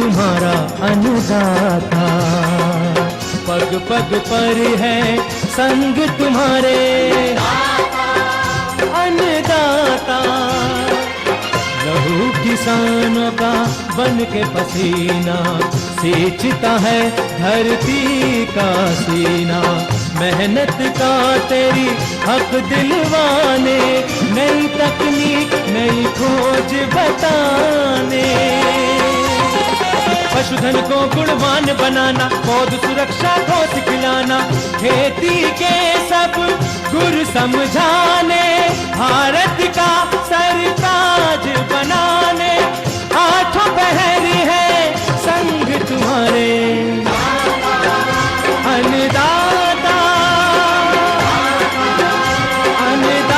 तुम्हारा अन्नदाता। पग पग पर है संग तुम्हारे अन्नदाता। लहू किसानों का बन के पसीना सींचता है धरती का सीना। मेहनत का तेरी हक दिलवाने, नई तकनीक नई खोज बताने। पशुधन को गुणवान बनाना, पौध सुरक्षा को सिखलाना, खेती के सब गुर समझाने, भारत का सरताज बनाने। आठों पहर है संग तुम्हारे अन्नदाता अन्नदाता।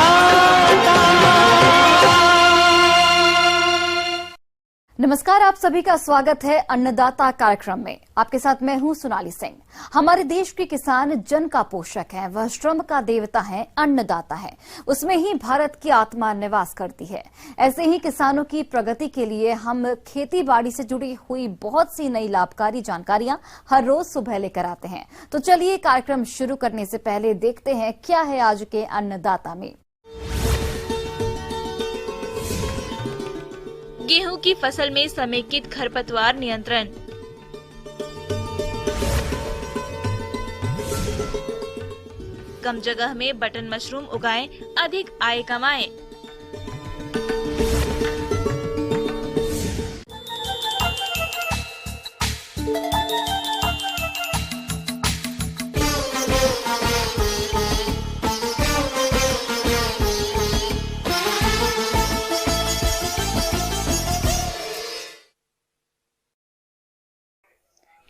नमस्कार, आप सभी का स्वागत है अन्नदाता कार्यक्रम में। आपके साथ मैं हूं सोनाली सिंह। हमारे देश के किसान जन का पोषक है, वह श्रम का देवता है, अन्नदाता है। उसमें ही भारत की आत्मा निवास करती है। ऐसे ही किसानों की प्रगति के लिए हम खेती बाड़ी से जुड़ी हुई बहुत सी नई लाभकारी जानकारियां हर रोज सुबह लेकर आते हैं। तो चलिए कार्यक्रम शुरू करने से पहले देखते हैं क्या है आज के अन्नदाता में। गेहूं की फसल में समेकित खरपतवार नियंत्रण। कम जगह में बटन मशरूम उगाएं, अधिक आय कमाएं।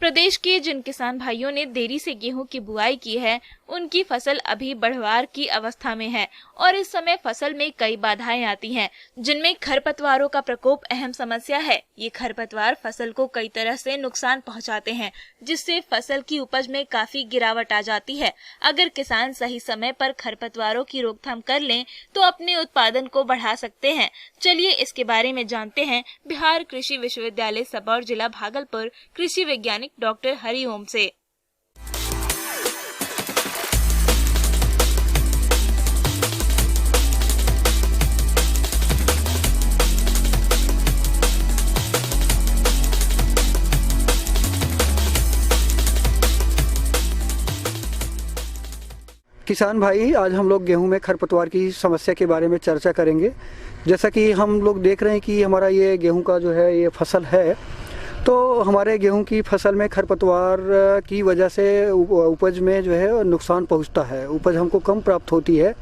प्रदेश के जिन किसान भाइयों ने देरी से गेहूं की बुआई की है, उनकी फसल अभी बढ़वार की अवस्था में है और इस समय फसल में कई बाधाएं आती हैं, जिनमें खरपतवारों का प्रकोप अहम समस्या है। ये खरपतवार फसल को कई तरह से नुकसान पहुंचाते हैं, जिससे फसल की उपज में काफी गिरावट आ जाती है। अगर किसान सही समय पर खरपतवारों की रोकथाम कर लें तो अपने उत्पादन को बढ़ा सकते हैं। चलिए इसके बारे में जानते हैं बिहार कृषि विश्वविद्यालय सबौर, जिला भागलपुर, कृषि वैज्ञानिक डॉक्टर हरिओम से। किसान भाई, आज हम लोग गेहूं में खरपतवार की समस्या के बारे में चर्चा करेंगे। जैसा कि हम लोग देख रहे हैं कि हमारा ये गेहूं का जो है ये फसल है, तो हमारे गेहूं की फसल में खरपतवार की वजह से उपज में जो है नुकसान पहुंचता है, उपज हमको कम प्राप्त होती है।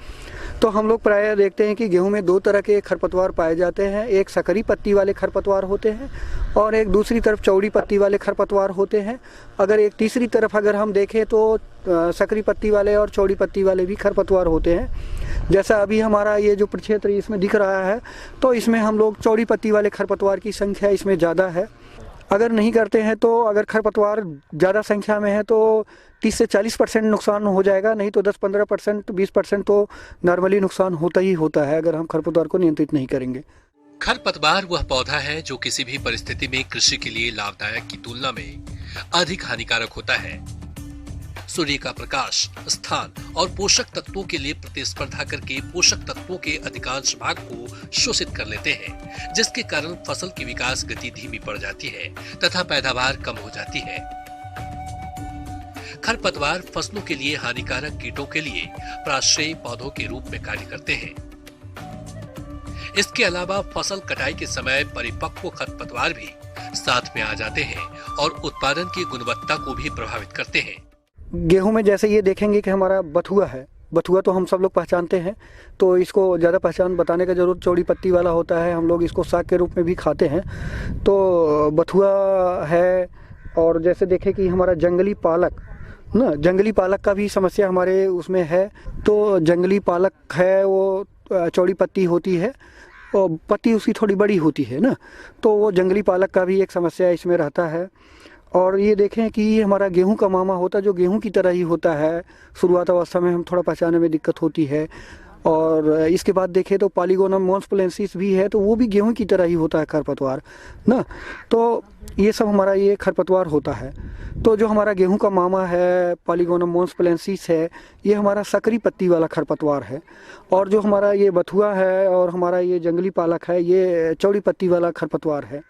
तो हम लोग प्रायः देखते हैं कि गेहूं में दो तरह के खरपतवार पाए जाते हैं। एक सकरी पत्ती वाले खरपतवार होते हैं और एक दूसरी तरफ चौड़ी पत्ती वाले खरपतवार होते हैं। अगर एक तीसरी तरफ अगर हम देखें तो सकरी पत्ती वाले और चौड़ी पत्ती वाले भी खरपतवार होते हैं। जैसा अभी हमारा ये जो प्रक्षेत्र इसमें दिख रहा है, तो इसमें हम लोग चौड़ी पत्ती वाले खरपतवार की संख्या इसमें ज़्यादा है। अगर नहीं करते हैं तो अगर खरपतवार ज़्यादा संख्या में है तो 30 से 40% नुकसान हो जाएगा, नहीं तो 10-15%, 20% तो नॉर्मली नुकसान होता ही होता है अगर हम खरपतवार को नियंत्रित नहीं करेंगे। खरपतवार वह पौधा है जो किसी भी परिस्थिति में कृषि के लिए लाभदायक की तुलना में अधिक हानिकारक होता है। सूर्य का प्रकाश, स्थान और पोषक तत्वों के लिए प्रतिस्पर्धा करके पोषक तत्वों के अधिकांश भाग को शोषित कर लेते हैं, जिसके कारण फसल की विकास गति धीमी पड़ जाती है तथा पैदावार कम हो जाती है। खरपतवार फसलों के लिए हानिकारक कीटों के लिए प्राश्रयी पौधों के रूप में कार्य करते हैं। इसके अलावा फसल कटाई के समय परिपक्व खरपतवार भी साथ में आ जाते हैं और उत्पादन की गुणवत्ता को भी प्रभावित करते हैं। गेहूं में जैसे ये देखेंगे कि हमारा बथुआ है, बथुआ तो हम सब लोग पहचानते हैं, तो इसको ज़्यादा पहचान बताने का जरूरत, चौड़ी पत्ती वाला होता है, हम लोग इसको साग के रूप में भी खाते हैं। तो बथुआ है। और जैसे देखें कि हमारा जंगली पालक ना, जंगली पालक का भी समस्या हमारे उसमें है। तो जंगली पालक है, वो चौड़ी पत्ती होती है और पत्ती उसकी थोड़ी बड़ी होती है ना, तो वो जंगली पालक का भी एक समस्या इसमें रहता है। और ये देखें कि ये हमारा गेहूं का मामा होता है, जो गेहूं की तरह ही होता है। शुरुआत अवस्था में हम थोड़ा पहचानने में दिक्कत होती है। और इसके बाद देखें तो पॉलीगोनम मॉन्स्पोलेंसिस भी है, तो वो भी गेहूं की तरह ही होता है खरपतवार ना। तो ये सब हमारा ये खरपतवार होता है। तो जो हमारा गेहूं का मामा है पॉलीगोनम मॉन्स्पोलेंसिस है, ये हमारा सकरी पत्ती वाला खरपतवार है। और जो हमारा ये बथुआ है और हमारा ये जंगली पालक है, ये चौड़ी पत्ती वाला खरपतवार है।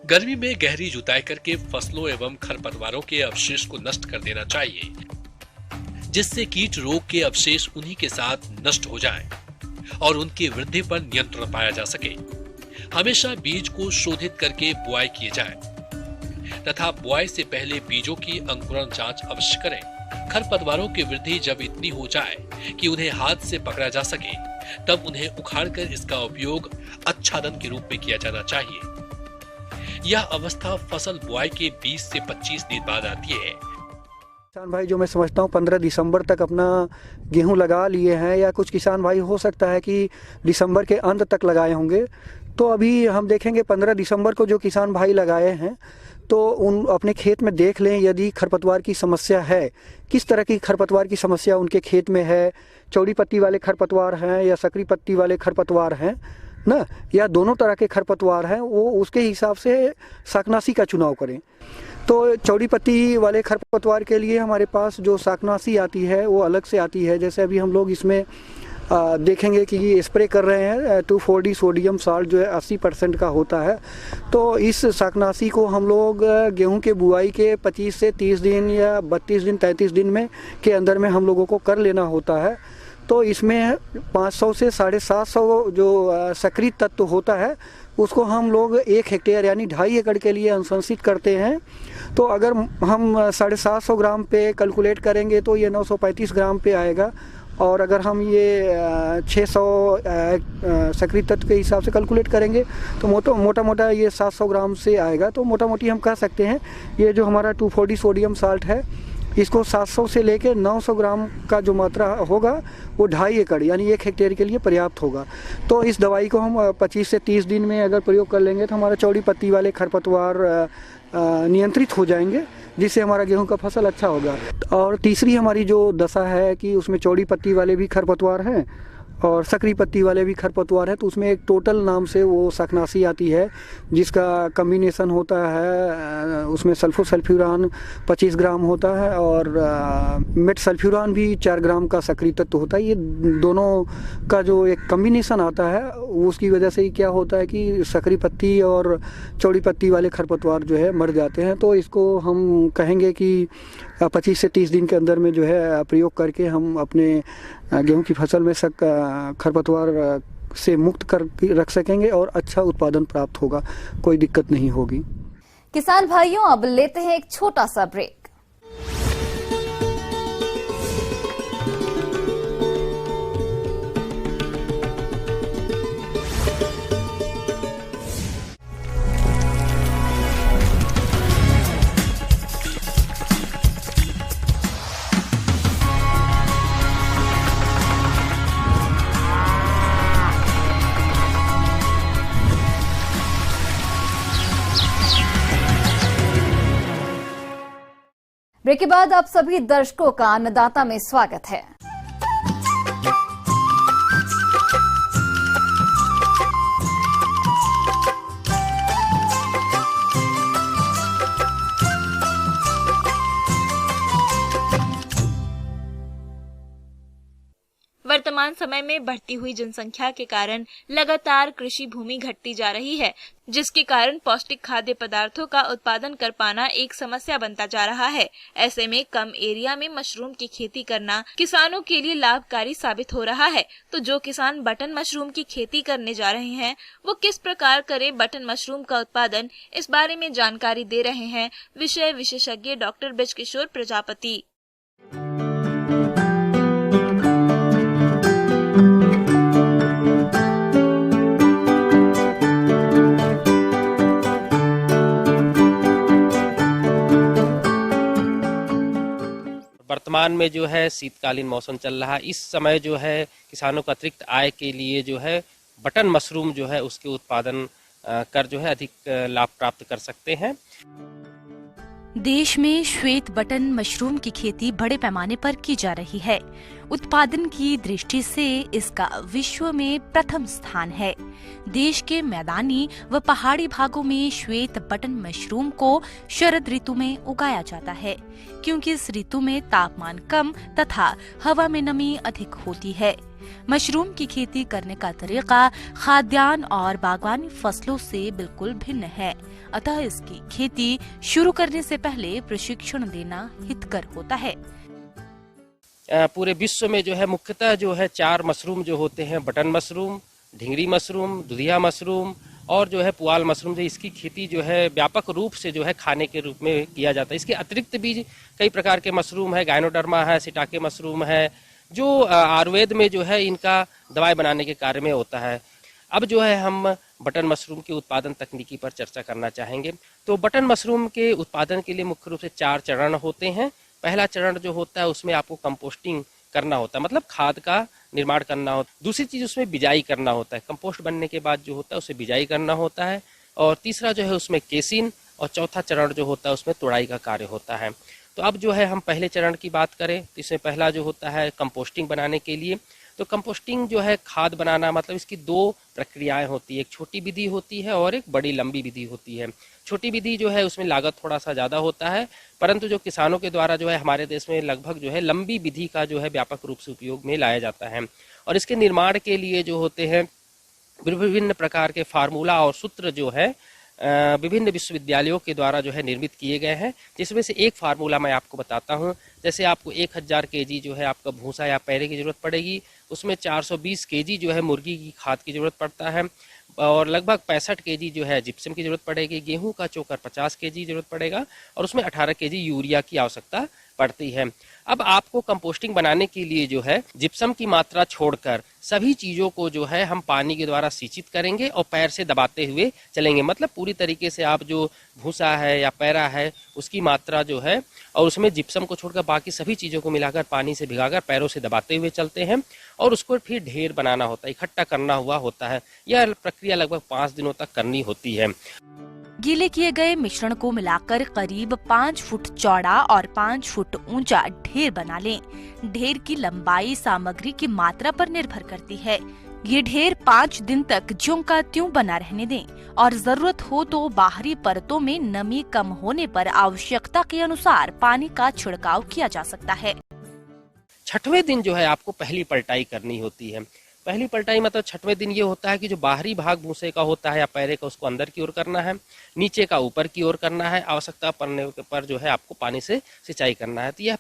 गर्मी में गहरी जुताई करके फसलों एवं खरपतवारों के अवशेष को नष्ट कर देना चाहिए, जिससे कीट रोग के अवशेष उन्हीं के साथ नष्ट हो जाएं और उनकी वृद्धि पर नियंत्रण पाया जा सके। हमेशा बीज को शोधित करके बुआई किए जाए तथा बुआई से पहले बीजों की अंकुरण जांच अवश्य करें। खरपतवारों की वृद्धि जब इतनी हो जाए कि उन्हें हाथ से पकड़ा जा सके, तब उन्हें उखाड़कर इसका उपयोग आच्छादन के रूप में किया जाना चाहिए। यह अवस्था फसल बुआई के 20 से 25 दिन बाद आती है। किसान भाई जो मैं समझता हूँ 15 दिसंबर तक अपना गेहूं लगा लिए हैं, या कुछ किसान भाई हो सकता है कि दिसंबर के अंत तक लगाए होंगे। तो अभी हम देखेंगे 15 दिसंबर को जो किसान भाई लगाए हैं, तो उन अपने खेत में देख लें यदि खरपतवार की समस्या है, किस तरह की खरपतवार की समस्या उनके खेत में है। चौड़ी पत्ती वाले खरपतवार हैं या सकरी पत्ती वाले खरपतवार हैं ना, या दोनों तरह के खरपतवार हैं, वो उसके हिसाब से शाकनाशी का चुनाव करें। तो चौड़ी पत्ती वाले खरपतवार के लिए हमारे पास जो शाकनाशी आती है वो अलग से आती है। जैसे अभी हम लोग इसमें देखेंगे कि ये स्प्रे कर रहे हैं 2,4-D सोडियम साल्ट जो है 80% का होता है। तो इस शाकनाशी को हम लोग गेहूं के बुआई के 25 से 30 दिन या 32 दिन 33 दिन में के अंदर में हम लोगों को कर लेना होता है। तो इसमें 500 से 750 जो सक्रिय तत्व होता है, उसको हम लोग 1 हेक्टेयर यानी 2.5 एकड़ के लिए अनुशंसित करते हैं। तो अगर हम 750 ग्राम पे कैलकुलेट करेंगे तो ये 935 ग्राम पे आएगा। और अगर हम ये 600 सक्रिय तत्व के हिसाब से कैलकुलेट करेंगे तो मोटा मोटा ये 700 ग्राम से आएगा। तो मोटा मोटी हम कह सकते हैं ये जो हमारा 2,4-D सोडियम साल्ट है, इसको 700 से लेकर 900 ग्राम का जो मात्रा होगा वो 2.5 एकड़ यानी 1 हेक्टेयर के लिए पर्याप्त होगा। तो इस दवाई को हम 25 से 30 दिन में अगर प्रयोग कर लेंगे तो हमारा चौड़ी पत्ती वाले खरपतवार नियंत्रित हो जाएंगे, जिससे हमारा गेहूं का फसल अच्छा होगा। और तीसरी हमारी जो दशा है कि उसमें चौड़ी पत्ती वाले भी खरपतवार हैं और सकरी पत्ती वाले भी खरपतवार है। तो उसमें एक टोटल नाम से वो शाकनाशी आती है जिसका कम्बिनेशन होता है, उसमें सल्फोसल्फ्यूरान 25 ग्राम होता है और मेटसल्फ्यूरान भी 4 ग्राम का सक्रिय तत्व होता है। ये दोनों का जो एक कम्बिनेशन आता है उसकी वजह से ही क्या होता है कि सकरी पत्ती और चौड़ी पत्ती वाले खरपतवार जो है मर जाते हैं। तो इसको हम कहेंगे कि 25 से 30 दिन के अंदर में जो है प्रयोग करके हम अपने गेहूं की फसल में खरपतवार से मुक्त कर रख सकेंगे और अच्छा उत्पादन प्राप्त होगा, कोई दिक्कत नहीं होगी। किसान भाइयों, अब लेते हैं एक छोटा सा ब्रेक। ब्रेक के बाद आप सभी दर्शकों का अन्नदाता में स्वागत है। वर्तमान समय में बढ़ती हुई जनसंख्या के कारण लगातार कृषि भूमि घटती जा रही है, जिसके कारण पौष्टिक खाद्य पदार्थों का उत्पादन कर पाना एक समस्या बनता जा रहा है। ऐसे में कम एरिया में मशरूम की खेती करना किसानों के लिए लाभकारी साबित हो रहा है। तो जो किसान बटन मशरूम की खेती करने जा रहे हैं, वो किस प्रकार करें बटन मशरूम का उत्पादन, इस बारे में जानकारी दे रहे हैं विषय विशेषज्ञ डॉक्टर ब्रजकिशोर प्रजापति। वर्तमान में जो है शीतकालीन मौसम चल रहा है। इस समय जो है किसानों को अतिरिक्त आय के लिए जो है बटन मशरूम जो है उसके उत्पादन कर जो है अधिक लाभ प्राप्त कर सकते हैं। देश में श्वेत बटन मशरूम की खेती बड़े पैमाने पर की जा रही है। उत्पादन की दृष्टि से इसका विश्व में प्रथम स्थान है। देश के मैदानी व पहाड़ी भागों में श्वेत बटन मशरूम को शरद ऋतु में उगाया जाता है, क्योंकि इस ऋतु में तापमान कम तथा हवा में नमी अधिक होती है। मशरूम की खेती करने का तरीका खाद्यान्न और बागवानी फसलों से बिल्कुल भिन्न है, अतः इसकी खेती शुरू करने से पहले प्रशिक्षण देना हितकर होता है। पूरे विश्व में जो है मुख्यतः जो है 4 मशरूम जो होते हैं, बटन मशरूम, ढिंगरी मशरूम, दुधिया मशरूम और जो है पुआल मशरूम, जो इसकी खेती जो है व्यापक रूप से जो है खाने के रूप में किया जाता है। इसके अतिरिक्त भी कई प्रकार के मशरूम है, गायनोडर्मा है, सिटाके मशरूम है, जो आयुर्वेद में जो है इनका दवाई बनाने के कार्य में होता है। अब जो है हम बटन मशरूम के उत्पादन तकनीकी पर चर्चा करना चाहेंगे। तो बटन मशरूम के उत्पादन के लिए मुख्य रूप से 4 चरण होते हैं। पहला चरण जो होता है उसमें आपको कंपोस्टिंग करना होता है, मतलब खाद का निर्माण करना होता है। दूसरी चीज उसमें बिजाई करना होता है, कंपोस्ट बनने के बाद जो होता है उसे बिजाई करना होता है। और तीसरा जो है उसमें केसिन, और चौथा चरण जो होता है उसमें तोड़ाई का कार्य होता है। तो अब जो है हम पहले चरण की बात करें तो इसमें पहला जो होता है कंपोस्टिंग बनाने के लिए। तो कंपोस्टिंग जो है खाद बनाना, मतलब इसकी 2 प्रक्रियाएं होती है, एक छोटी विधि होती है और एक बड़ी लंबी विधि होती है। छोटी विधि जो है उसमें लागत थोड़ा सा ज़्यादा होता है, परंतु जो किसानों के द्वारा जो है हमारे देश में लगभग जो है लंबी विधि का जो है व्यापक रूप से उपयोग में लाया जाता है। और इसके निर्माण के लिए जो होते हैं विभिन्न प्रकार के फार्मूला और सूत्र जो है विभिन्न विश्वविद्यालयों के द्वारा जो है निर्मित किए गए हैं, जिसमें से एक फार्मूला मैं आपको बताता हूं। जैसे आपको 1000 केजी जो है आपका भूसा या पैरे की जरूरत पड़ेगी, उसमें 420 केजी जो है मुर्गी की खाद की जरूरत पड़ता है, और लगभग 65 केजी जो है जिप्सम की जरूरत पड़ेगी। गेहूं का चोकर 50 केजी जरूरत पड़ेगा और उसमें 18 केजी यूरिया की आवश्यकता पड़ती है। अब आपको कंपोस्टिंग बनाने के लिए जो है जिप्सम की मात्रा छोड़कर सभी चीजों को जो है हम पानी के द्वारा सिंचित करेंगे और पैर से दबाते हुए चलेंगे, मतलब पूरी तरीके से आप जो भूसा है या पैरा है उसकी मात्रा जो है और उसमें जिप्सम को छोड़कर बाकी सभी चीजों को मिलाकर पानी से भिगाकर पैरों से दबाते हुए चलते हैं और उसको फिर ढेर बनाना होता है, इकट्ठा करना हुआ होता है। यह प्रक्रिया लगभग 5 दिनों तक करनी होती है। गीले किए गए मिश्रण को मिलाकर करीब 5 फुट चौड़ा और 5 फुट ऊंचा ढेर बना लें। ढेर की लंबाई सामग्री की मात्रा पर निर्भर करती है। ये ढेर 5 दिन तक ज्यों का त्यों बना रहने दें और जरूरत हो तो बाहरी परतों में नमी कम होने पर आवश्यकता के अनुसार पानी का छिड़काव किया जा सकता है। 6वें दिन जो है आपको पहली पलटाई करनी होती है। पहली पलटाई मतलब 6वें दिन ये होता है कि जो बाहरी भाग भूसे का होता है या पैरे का उसको अंदर की ओर करना है, नीचे का ऊपर की ओर करना है, आवश्यकता पड़ने पर जो है आपको पानी से सिंचाई करना है। तो यह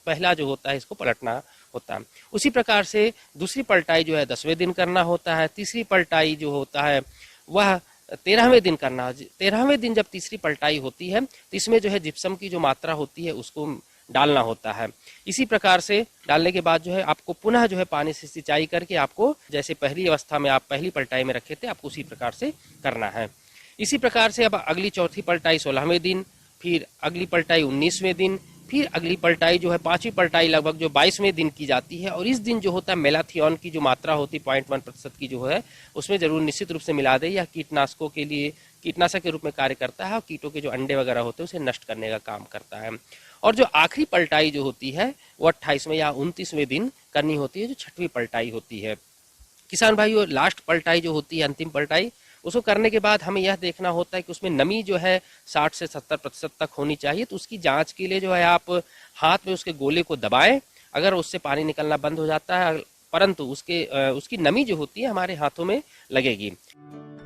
पहला जो होता है इसको पलटना होता है। उसी प्रकार से दूसरी पलटाई जो है 10वें दिन करना होता है। तीसरी पलटाई जो होता है वह 13वें दिन करना है। 13वें दिन जब तीसरी पलटाई होती है तो इसमें जो है जिप्सम की जो मात्रा होती है उसको डालना होता है। इसी प्रकार से डालने के बाद जो है आपको पुनः जो है पानी से सिंचाई करके आपको जैसे पहली अवस्था में आप पहली पलटाई में रखे थे आपको उसी प्रकार से करना है। इसी प्रकार से अब अगली चौथी पलटाई 16वें दिन, फिर अगली पलटाई 19वें दिन, फिर अगली पलटाई जो है 5वीं पलटाई लगभग जो 22वें दिन की जाती है। और इस दिन जो होता है मेलाथियन की जो मात्रा होती है 0.1% की जो है उसमें जरूर निश्चित रूप से मिला दे। यह कीटनाशकों के लिए कीटनाशक के रूप में कार्य करता है और कीटों के जो अंडे वगैरह होते हैं उसे नष्ट करने का काम करता है। और जो आखिरी पलटाई जो होती है वो 28वें या 29वें दिन करनी होती है, जो 6वीं पलटाई होती है। किसान भाइयों, लास्ट पलटाई जो होती है, अंतिम पलटाई, उसको करने के बाद हमें यह देखना होता है कि उसमें नमी जो है 60 से 70% तक होनी चाहिए। तो उसकी जांच के लिए जो है आप हाथ में उसके गोले को दबाएं। अगर उससे पानी निकलना बंद हो जाता है परंतु उसकी नमी जो होती है हमारे हाथों में लगेगी।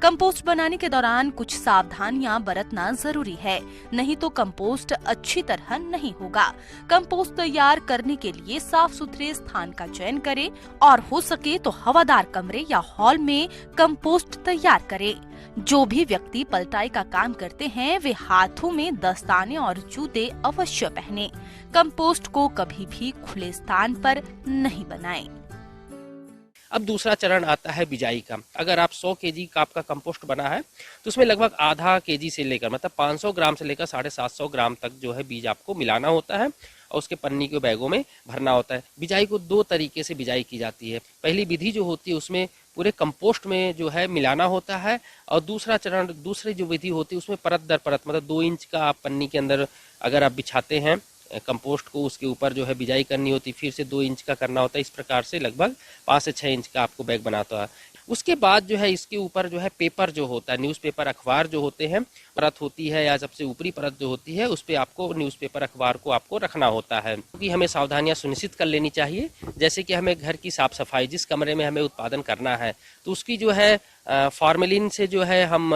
कंपोस्ट बनाने के दौरान कुछ सावधानियां बरतना जरूरी है, नहीं तो कंपोस्ट अच्छी तरह नहीं होगा। कंपोस्ट तैयार करने के लिए साफ सुथरे स्थान का चयन करें और हो सके तो हवादार कमरे या हॉल में कंपोस्ट तैयार करें। जो भी व्यक्ति पलटाई का काम करते हैं वे हाथों में दस्ताने और जूते अवश्य पहने। कंपोस्ट को कभी भी खुले स्थान पर नहीं बनाएं। अब दूसरा चरण आता है बिजाई का। अगर आप 100 केजी का आपका कंपोस्ट बना है तो उसमें लगभग आधा केजी से लेकर मतलब 500 ग्राम से लेकर 750 ग्राम तक जो है बीज आपको मिलाना होता है और उसके पन्नी के बैगों में भरना होता है। बिजाई को 2 तरीके से बिजाई की जाती है। पहली विधि जो होती है उसमें पूरे कंपोस्ट में जो है मिलाना होता है। और दूसरा चरण, दूसरी जो विधि होती है उसमें परत दर परत, मतलब 2 इंच का आप पन्नी के अंदर अगर आप बिछाते हैं कंपोस्ट को, उसके ऊपर जो है बिजाई करनी होती, फिर से 2 इंच का करना होता है। इस प्रकार से लगभग 5 से 6 इंच का आपको बैग बनाता है। उसके बाद जो है इसके ऊपर जो है पेपर जो होता है, न्यूज़पेपर अखबार जो होते हैं, परत होती है या सबसे ऊपरी परत जो होती है, उस पर आपको न्यूज़पेपर अखबार को आपको रखना होता है। क्योंकि हमें सावधानियां सुनिश्चित कर लेनी चाहिए, जैसे कि हमें घर की साफ सफाई, जिस कमरे में हमें उत्पादन करना है तो उसकी जो है फॉर्मेलिन से जो है हम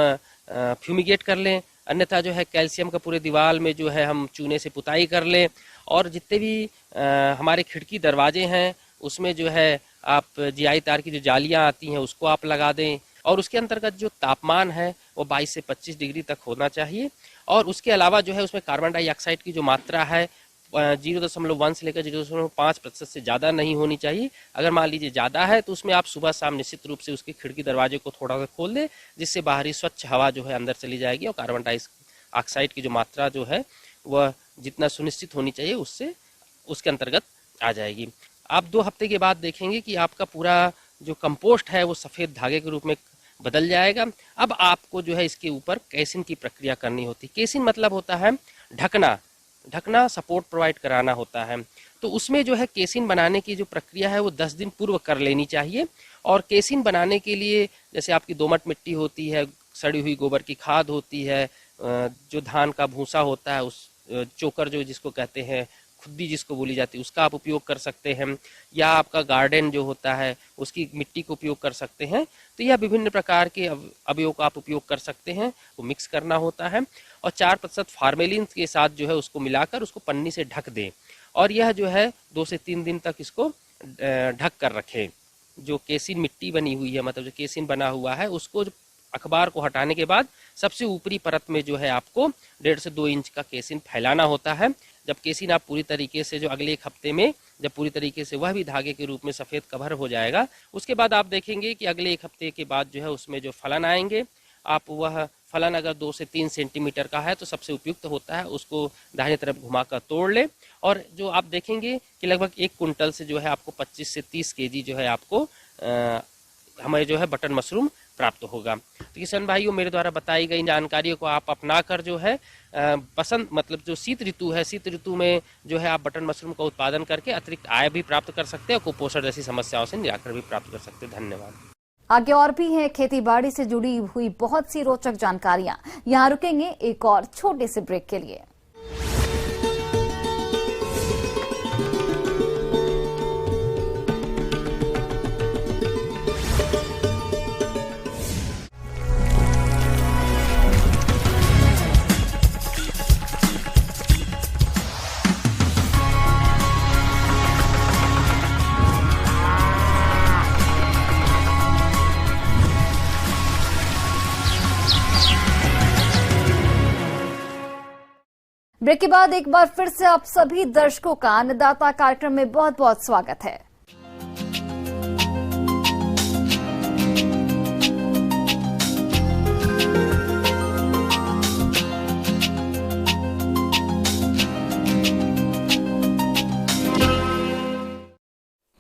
फ्यूमिगेट कर लें, अन्यथा जो है कैल्शियम का पूरे दीवार में जो है हम चूने से पुताई कर लें। और जितने भी हमारे खिड़की दरवाजे हैं उसमें जो है आप जीआई तार की जो जालियां आती हैं उसको आप लगा दें। और उसके अंतर्गत जो तापमान है वो 22 से 25 डिग्री तक होना चाहिए। और उसके अलावा जो है उसमें कार्बन डाइऑक्साइड की जो मात्रा है 0.1 से लेकर 0.5% से ज़्यादा नहीं होनी चाहिए। अगर मान लीजिए ज़्यादा है तो उसमें आप सुबह शाम निश्चित रूप से उसकी खिड़की दरवाजे को थोड़ा सा खोल दें, जिससे बाहरी स्वच्छ हवा जो है अंदर चली जाएगी और कार्बन डाइऑक्साइड की जो मात्रा जो है वह जितना सुनिश्चित होनी चाहिए उससे उसके अंतर्गत आ जाएगी। आप 2 हफ्ते के बाद देखेंगे कि आपका पूरा जो कंपोस्ट है वो सफ़ेद धागे के रूप में बदल जाएगा। अब आपको जो है इसके ऊपर केसिन की प्रक्रिया करनी होती है। केसिन मतलब होता है ढकना, सपोर्ट प्रोवाइड कराना होता है। तो उसमें जो है केसिन बनाने की जो प्रक्रिया है वो 10 दिन पूर्व कर लेनी चाहिए। और केसिन बनाने के लिए जैसे आपकी दोमट मिट्टी होती है, सड़ी हुई गोबर की खाद होती है, जो धान का भूसा होता है, उस चोकर जो जिसको कहते हैं, खुद्दी जिसको बोली जाती है, उसका आप उपयोग कर सकते हैं, या आपका गार्डन जो होता है उसकी मिट्टी को उपयोग कर सकते हैं। तो यह विभिन्न प्रकार के अवयव का आप उपयोग कर सकते हैं, वो मिक्स करना होता है। और 4% फार्मेलिन के साथ जो है उसको मिलाकर उसको पन्नी से ढक दें। और यह जो है 2 से 3 दिन तक इसको ढक कर रखें। जो केसिन मिट्टी बनी हुई है, मतलब जो केसिन बना हुआ है, उसको अखबार को हटाने के बाद सबसे ऊपरी परत में जो है आपको 1.5 से 2 इंच का केसिन फैलाना होता है। जब केसिन आप पूरी तरीके से जो अगले 1 हफ्ते में जब पूरी तरीके से वह भी धागे के रूप में सफ़ेद कवर हो जाएगा, उसके बाद आप देखेंगे कि अगले 1 हफ्ते के बाद जो है उसमें जो फलन आएंगे, आप वह फलन अगर 2 से 3 सेंटीमीटर का है तो सबसे उपयुक्त होता है, उसको दाहिने तरफ घुमाकर तोड़ ले। और जो आप देखेंगे कि लगभग 1 कुंटल से जो है आपको 25 से 30 केजी जो है आपको हमें जो है बटन मशरूम प्राप्त होगा। तो किसान भाइयों, मेरे द्वारा बताई गई जानकारियों को आप अपनाकर जो है बसंत मतलब जो शीत ऋतु है, शीत ऋतु में जो है आप बटन मशरूम का उत्पादन करके अतिरिक्त आय भी प्राप्त कर सकते हैं और कुपोषण जैसी समस्याओं से निराकरण भी प्राप्त कर सकते हैं। धन्यवाद। आगे और भी है खेती बाड़ी से जुड़ी हुई बहुत सी रोचक जानकारियां। यहाँ रुकेंगे एक और छोटे से ब्रेक के लिए। ब्रेक के बाद एक बार फिर से आप सभी दर्शकों का अन्नदाता कार्यक्रम में बहुत बहुत स्वागत है।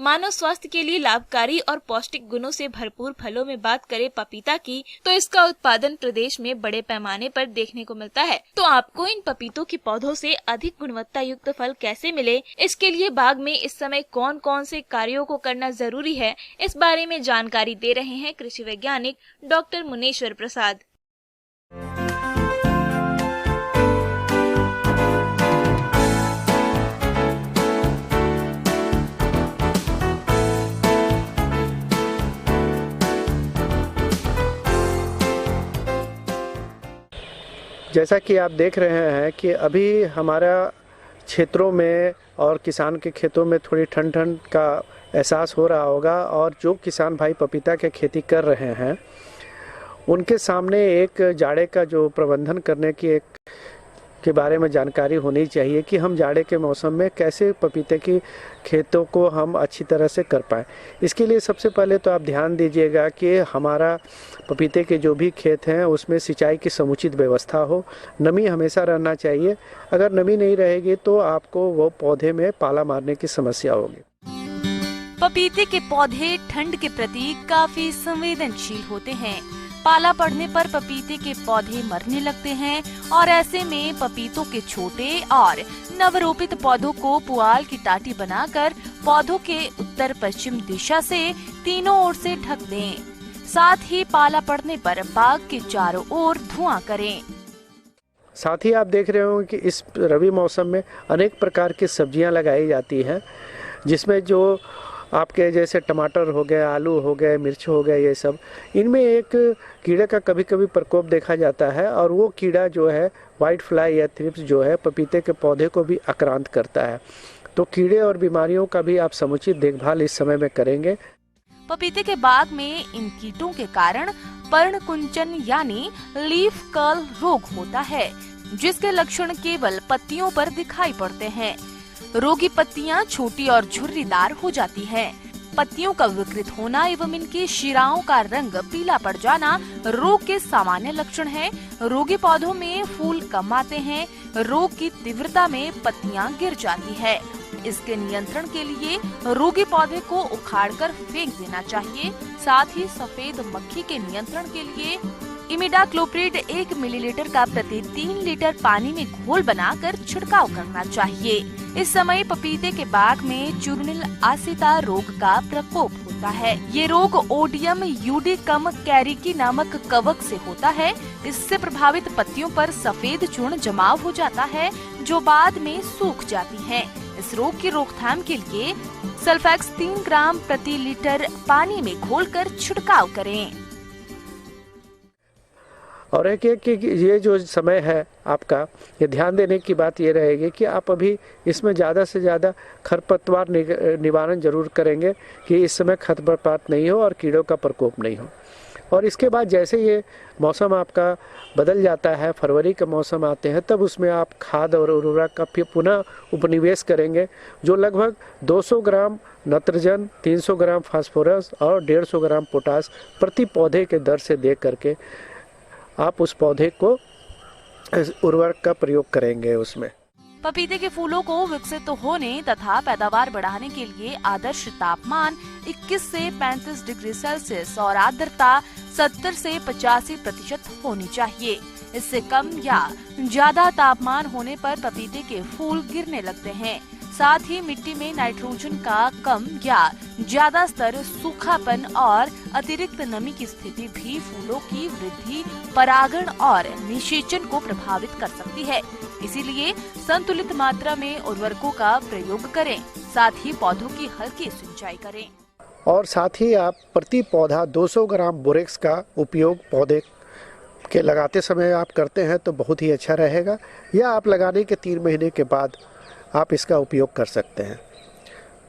मानव स्वास्थ्य के लिए लाभकारी और पौष्टिक गुणों से भरपूर फलों में बात करें पपीता की, तो इसका उत्पादन प्रदेश में बड़े पैमाने पर देखने को मिलता है। तो आपको इन पपीतों के पौधों से अधिक गुणवत्ता युक्त फल कैसे मिले, इसके लिए बाग में इस समय कौन कौन से कार्यों को करना जरूरी है, इस बारे में जानकारी दे रहे हैं कृषि वैज्ञानिक डॉक्टर मुनेश्वर प्रसाद। जैसा कि आप देख रहे हैं कि अभी हमारा क्षेत्रों में और किसान के खेतों में थोड़ी ठंड का एहसास हो रहा होगा। और जो किसान भाई पपीता के खेती कर रहे हैं उनके सामने एक जाड़े का जो प्रबंधन करने की के बारे में जानकारी होनी चाहिए कि हम जाड़े के मौसम में कैसे पपीते की खेतों को हम अच्छी तरह से कर पाएँ। इसके लिए सबसे पहले तो आप ध्यान दीजिएगा कि हमारा पपीते के जो भी खेत हैं उसमें सिंचाई की समुचित व्यवस्था हो, नमी हमेशा रहना चाहिए। अगर नमी नहीं रहेगी तो आपको वो पौधे में पाला मारने की समस्या होगी। पपीते के पौधे ठंड के प्रति काफी संवेदनशील होते हैं। पाला पड़ने पर पपीते के पौधे मरने लगते हैं और ऐसे में पपीतों के छोटे और नवरोपित पौधों को पुआल की टाटी बनाकर पौधों के उत्तर पश्चिम दिशा से तीनों ओर से ढक दें। साथ ही पाला पड़ने पर बाग के चारों ओर धुआं करें। साथ ही आप देख रहे हो कि इस रबी मौसम में अनेक प्रकार की सब्जियां लगाई जाती हैं, जिसमें जो आपके जैसे टमाटर हो गए, आलू हो गए, मिर्च हो गए, ये सब इनमें एक कीड़े का कभी कभी प्रकोप देखा जाता है और वो कीड़ा जो है वाइट फ्लाई या थ्रिप्स जो है पपीते के पौधे को भी आक्रांत करता है। तो कीड़े और बीमारियों का भी आप समुचित देखभाल इस समय में करेंगे। पपीते के बाग में इन कीटों के कारण पर्णकुंचन यानी लीफ कर्ल रोग होता है, जिसके लक्षण केवल पत्तियों पर दिखाई पड़ते हैं। रोगी पत्तियां छोटी और झुर्रीदार हो जाती हैं। पत्तियों का विकृत होना एवं इनकी शिराओं का रंग पीला पड़ जाना रोग के सामान्य लक्षण हैं। रोगी पौधों में फूल कम आते हैं। रोग की तीव्रता में पत्तियां गिर जाती है। इसके नियंत्रण के लिए रोगी पौधे को उखाड़कर फेंक देना चाहिए। साथ ही सफेद मक्खी के नियंत्रण के लिए इमिडाक्लोप्रिड 1 मिलीलीटर का प्रति 3 लीटर पानी में घोल बनाकर छिड़काव करना चाहिए। इस समय पपीते के बाग में चूर्निल आसिता रोग का प्रकोप होता है। ये रोग ओडियम यूडिकम कैरिकी नामक कवक से होता है। इससे प्रभावित पत्तियों पर सफेद चूर्ण जमाव हो जाता है, जो बाद में सूख जाती है। इस रोग की रोकथाम के लिए सल्फैक्स 3 ग्राम प्रति लीटर पानी में घोलकर छिड़काव करें। और एक ये जो समय है आपका, ये ध्यान देने की बात ये रहेगी कि आप अभी इसमें ज़्यादा से ज़्यादा खरपतवार निवारण जरूर करेंगे कि इस समय खरपतवार नहीं हो और कीड़ों का प्रकोप नहीं हो। और इसके बाद जैसे ये मौसम आपका बदल जाता है, फरवरी के मौसम आते हैं, तब उसमें आप खाद और उर्वरक का फिर पुनः उपनिवेश करेंगे, जो लगभग 200 ग्राम नत्रजन, 300 ग्राम फास्फोरस और 150 ग्राम पोटास प्रति पौधे के दर से दे करके आप उस पौधे को उर्वरक का प्रयोग करेंगे। उसमें पपीते के फूलों को विकसित होने तथा पैदावार बढ़ाने के लिए आदर्श तापमान 21 से 35 डिग्री सेल्सियस और आर्द्रता 70 से 85% होनी चाहिए। इससे कम या ज्यादा तापमान होने पर पपीते के फूल गिरने लगते हैं। साथ ही मिट्टी में नाइट्रोजन का कम या ज्यादा स्तर, सूखापन और अतिरिक्त नमी की स्थिति भी फूलों की वृद्धि, परागण और निषेचन को प्रभावित कर सकती है। इसीलिए संतुलित मात्रा में उर्वरकों का प्रयोग करें। साथ ही पौधों की हल्की सिंचाई करें। और साथ ही आप प्रति पौधा 200 ग्राम बोरेक्स का उपयोग पौधे के लगाते समय आप करते हैं तो बहुत ही अच्छा रहेगा, या आप लगाने के 3 महीने के बाद आप इसका उपयोग कर सकते हैं।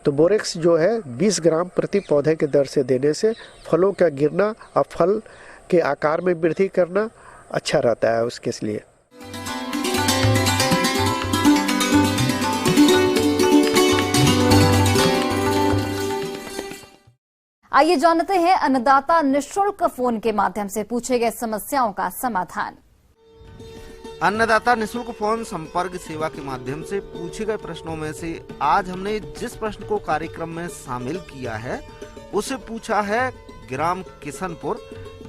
तो बोरेक्स जो है 20 ग्राम प्रति पौधे के दर से देने से फलों का गिरना और फल के आकार में वृद्धि करना अच्छा रहता है उसके लिए। आइए जानते हैं अन्नदाता निःशुल्क फोन के माध्यम से पूछे गए समस्याओं का समाधान। अन्नदाता निःशुल्क फोन संपर्क सेवा के माध्यम से पूछे गए प्रश्नों में से आज हमने जिस प्रश्न को कार्यक्रम में शामिल किया है उसे पूछा है ग्राम किशनपुर,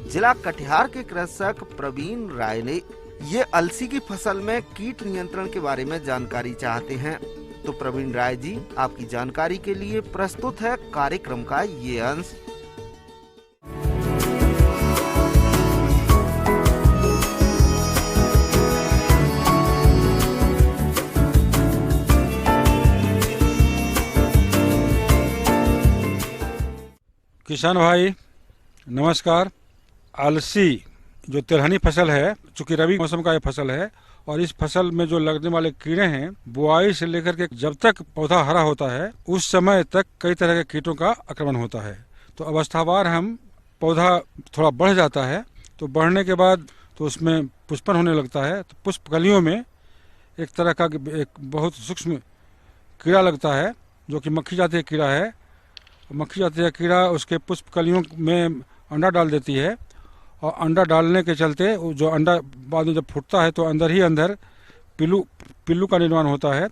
जिला कटिहार के कृषक प्रवीण राय ने। ये अलसी की फसल में कीट नियंत्रण के बारे में जानकारी चाहते हैं। तो प्रवीण राय जी, आपकी जानकारी के लिए प्रस्तुत है कार्यक्रम का ये अंश। किसान भाई नमस्कार। अलसी जो तिलहनी फसल है, चूंकि रबी मौसम का ये फसल है और इस फसल में जो लगने वाले कीड़े हैं, बुआई से लेकर के जब तक पौधा हरा होता है उस समय तक कई तरह के कीटों का आक्रमण होता है। तो अवस्थावार हम पौधा थोड़ा बढ़ जाता है, तो बढ़ने के बाद तो उसमें पुष्पन होने लगता है। तो पुष्प कलियों में एक तरह का एक बहुत सूक्ष्म कीड़ा लगता है जो कि मक्खी जातीय कीड़ा है। मक्खी जातीय कीड़ा उसके पुष्प कलियों में अंडा डाल देती है और अंडा डालने के चलते जो अंडा बाद में जब फूटता है तो अंदर ही अंदर पिल्लू का निर्माण होता है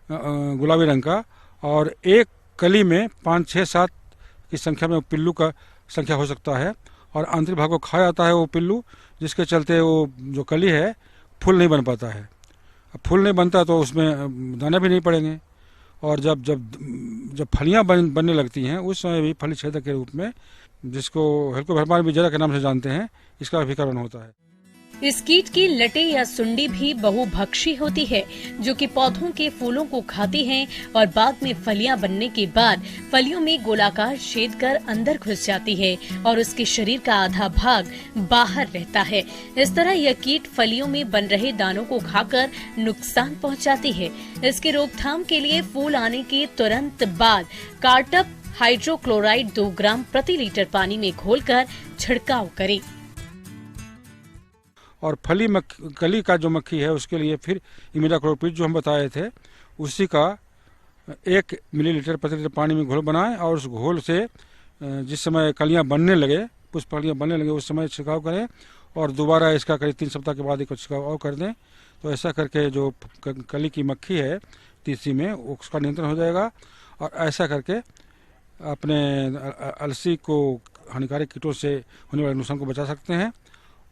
गुलाबी रंग का, और एक कली में 5, 6, 7 की संख्या में पिल्लू का संख्या हो सकता है, और आंतरिक भाग को खा जाता है वो पिल्लू, जिसके चलते वो जो कली है फूल नहीं बन पाता है। अब फूल नहीं बनता तो उसमें दाने भी नहीं पड़ेंगे, और जब फलियां बनने लगती हैं उस समय भी फली छेदक के रूप में, जिसको हेलिकोबैक्टर बीजरा के नाम से जानते हैं, इसका अभिकरण होता है। इस कीट की लटे या सुंडी भी बहुभक्षी होती है, जो कि पौधों के फूलों को खाती है और बाद में फलियां बनने के बाद फलियों में गोलाकार छेद कर अंदर घुस जाती है और उसके शरीर का आधा भाग बाहर रहता है। इस तरह यह कीट फलियों में बन रहे दानों को खाकर नुकसान पहुंचाती है। इसके रोकथाम के लिए फूल आने के तुरंत बाद कार्टप हाइड्रोक्लोराइड 2 ग्राम प्रति लीटर पानी में घोलकर छिड़काव करें। और कली का जो मक्खी है उसके लिए फिर इमिडाक्लोपीड जो हम बताए थे, उसी का 1 मिलीलीटर प्रति लीटर पानी में घोल बनाएं, और उस घोल से जिस समय कलियां बनने लगे, पुष्प कलियां बनने लगे, उस समय छिड़काव करें, और दोबारा इसका करीब 3 सप्ताह के बाद एक छिड़काव और कर दें। तो ऐसा करके जो कली की मक्खी है तीसरी में, उसका नियंत्रण हो जाएगा, और ऐसा करके अपने अलसी को हानिकारक कीटों से होने वाले नुकसान को बचा सकते हैं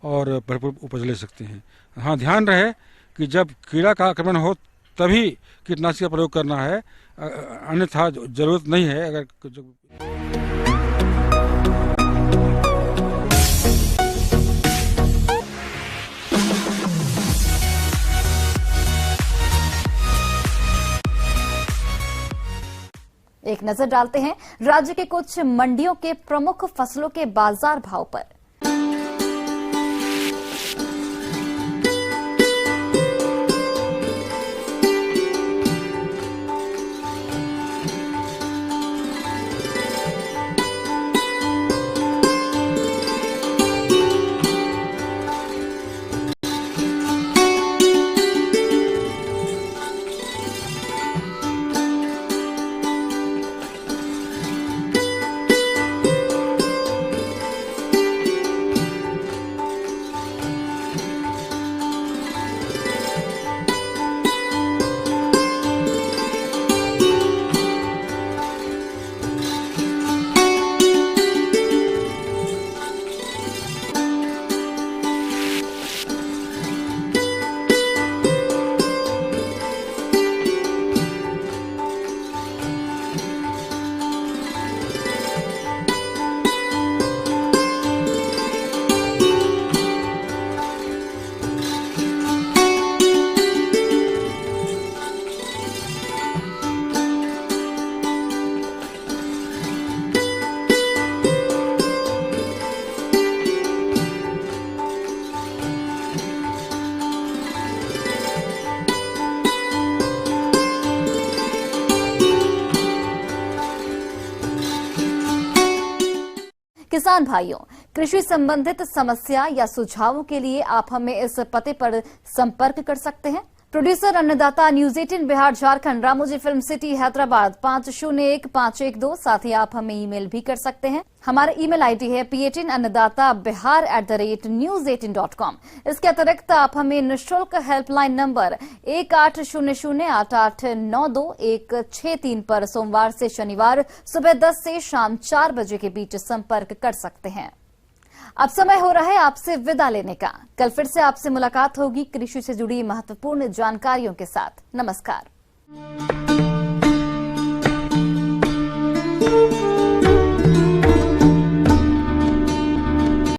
और भरपूर उपज ले सकते हैं। हाँ, ध्यान रहे कि जब कीड़ा का आक्रमण हो तभी कीटनाशक का प्रयोग करना है, अन्यथा जरूरत नहीं है। अगर एक नजर डालते हैं राज्य के कुछ मंडियों के प्रमुख फसलों के बाजार भाव पर। किसान भाइयों, कृषि संबंधित समस्या या सुझावों के लिए आप हमें इस पते पर संपर्क कर सकते हैं। प्रोड्यूसर अन्नदाता news 18 Bihar Jharkhand, Ramoji film city Hyderabad 501512। साथ ही आप हमें ईमेल भी कर सकते हैं। हमारा ईमेल आईडी है p18annadatabihar@news18.com। इसके अतिरिक्त आप हमें निःशुल्क हेल्पलाइन नंबर 18008892 पर सोमवार से शनिवार सुबह 10 से शाम 4 बजे के बीच संपर्क कर सकते हैं। अब समय हो रहा है आपसे विदा लेने का। कल फिर से आपसे मुलाकात होगी कृषि से जुड़ी महत्वपूर्ण जानकारियों के साथ। नमस्कार।